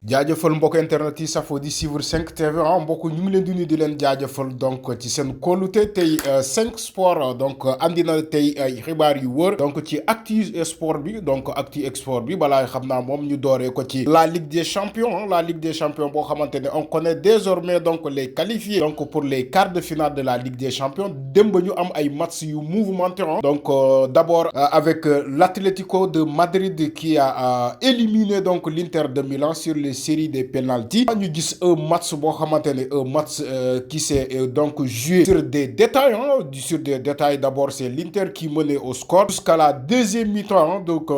jaajëfal mbokk internet yi safo di suivre 5TV mbokk ñu ngi leen di nuyu di leen jaajëfal donc ci seen kóolute tey 5 sport donc andi na tey ay xibaar yu wër donc ci actu sport bi donc actu sport bi balaa xam naa moom ñu dooree ko ci la Ligue des champions la Ligue des champions boo xamante ne on connaît désormais donc les qualifiés donc pour les quarts de finale de la Ligue des champions démb ñu am ay matchs yu mouvementés donc d'abord avec l'Atlético de Madrid qui a éliminé donc l'Inter de Milan sur les série des pénaltys ñu gis un match boo xamante ne un match qui s'est donc joué sur des détails sur des détails. D'abord c'est l'Inter qui menait au score jusqu'à la deuxième mi-temps donc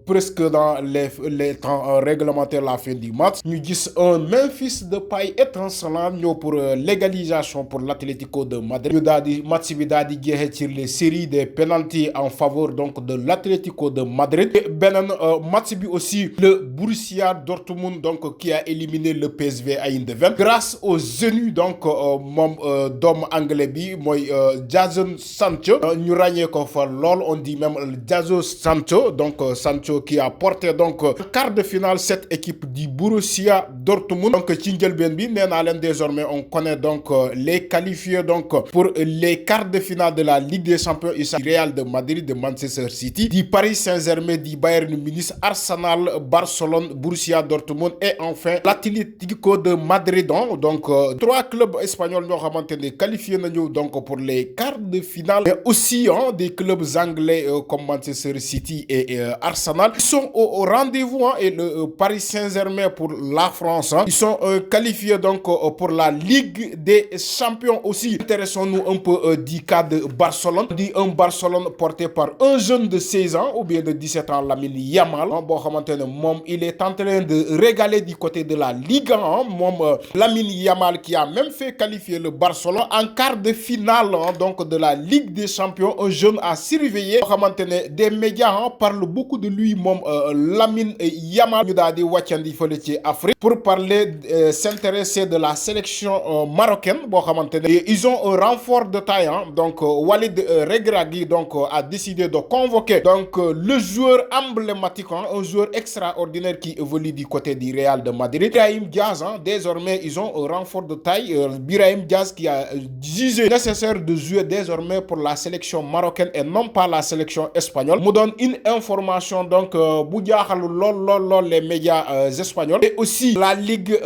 presque dans les temps réglementaires la fin du match ñu gis un Memphis Depay étincelant ñëw pour l'égalisation pour l'Atlético de Madrid ñu daal di match bi daal di jeexee sur les séries des pénaltys en faveur donc de l'Atlético de Madrid. Et beneen match bi aussi le Borussia Dortmund donc qui a éliminé le PSV Eindhoven grâce au génie donc moom doomu anglais bi mooy Jadon Sancho ñu ràññee ko fa lool on dit même Jadon Sancho donc Sancho qui a porté donc quart de finale cette équipe du Borussia Dortmund. Donc ci njëlbeen bi nee naa leen désormais on connaît donc les qualifiés donc pour les quarts de finale de la Ligue des champions. Il s'agit du Real de Madrid, de Manchester City, du Paris Saint-Germain, du Bayern Munich, Arsenal, Barcelone, Borussia Dortmund et enfin l'Atlético de Madrid. Donc trois clubs espagnols ñoo xamante ne qualifiés nañu donc pour les quarts de finale, mais aussi des clubs anglais comme Manchester City et Arsenal. Ils sont au rendez-vous et le Paris Saint-Germain pour la France. Ils sont qualifiés donc pour la Ligue des champions aussi. Intéressons-nous un peu du cas de Barcelone. Dit un Barcelone porté par un jeune de 16 ans ou bien de 17 ans, Lamine Yamal. Boo xamante ne moom il est en train de régaler du côté de la Ligue 1 moom Lamine Yamal qui a même fait qualifier le Barcelone en quart de finale donc de la Ligue des champions. Un jeune à surveiller boo xamante ne des médias parlent beaucoup de lui moom Lamine Yamal. Ñu daal di wàccandi fële ci Afrique pour parler s'intéresser de la sélection marocaine boo xamante ne ils ont un renfort de taille donc Walid Regragui donc a décidé de convoquer donc le joueur emblématique un joueur extraordinaire qui évolue du côté du Real de Madrid, Brahim Diaz. Désormais ils ont un renfort de taille, Brahim Diaz qui a jugé nécessaire de jouer désormais pour la sélection marocaine et non pas la sélection espagnole. Mu donne une information donc bu jaaxal lool les médias espagnols et aussi la Ligue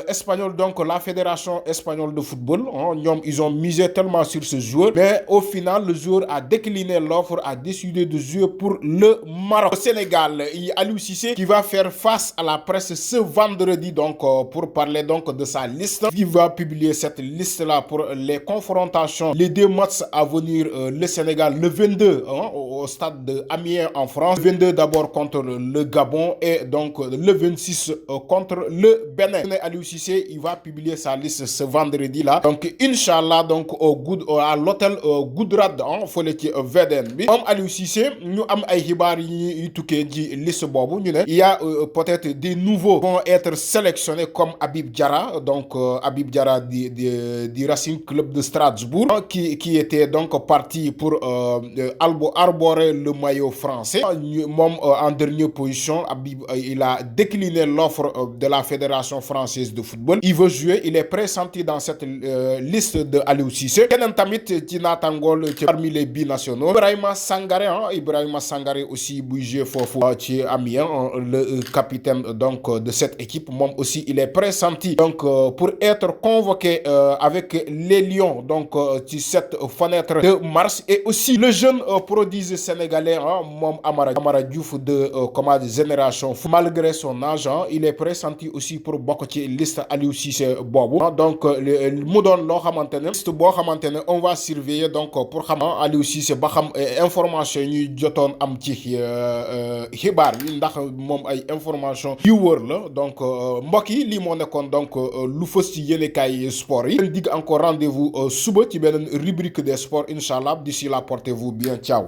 espagnole donc la fédération espagnole de football ñoom ils ont misé tellement sur ce joueur, mais au final le joueur a décliné l'offre, a décidé de jouer pour le Maroc. Au Sénégal, il y a Aliou Cissé qui va faire face à la presse ce vendredi donc pour parler donc de sa liste. Il va publier cette liste là pour les confrontations, les deux matchs à venir. Le Sénégal le 22 au stade de Amiens en France, le 22 d'abord contre le Gabon et donc le 26 contre le Bénin. Aliou Cissé il va publier sa liste ce vendredi là donc Inch'Allah donc à l'hôtel Goudrad fële ci VDN bi. Moom Aliou Cissé ñu am ay xibaar yi tukkee ci liste boobu ñu ne il y a peut-être des nouveaux vont être sélectionnés comme Habib Diarra donc Habib Diarra du Racing Club de Strasbourg qui était donc parti pour arborer le maillot français. Moom en dernière position Habib il a décliné l'offre de la Fédération française de football. Il veut jouer, il est pressenti dans cette liste de Aliou Cissé. Keneen tamit ci naataangool ci parmi les binationaux Ibrahima Sangaré aussi buy jouer foofu ci Amiens, le capitaine donc de cette équipe. Moom aussi il est pressenti donc pour être convoqué avec les Lions donc ci cette fenêtre de mars. Et aussi le jeune prodige sénégalais moom Amara Diouf de génération malgré son âge il est pressenti aussi pour bokk ci liste Aliou Cissé boobu. Donc mu doon loo xamante ne liste boo xamante ne on va surveiller donc pour xam Aliou Cissé ba xam information yi ñuy jotoon am ci xibaar yi ndax moom ay information yu wër la. Donc mbokk yi lii moo nekkoon donc lu fës ci yéenekaay sport yi. Leen dig encore rendez-vous suba ci beneen rubrique des sports inch'Allah. D'ici là portez-vous bien, ciao.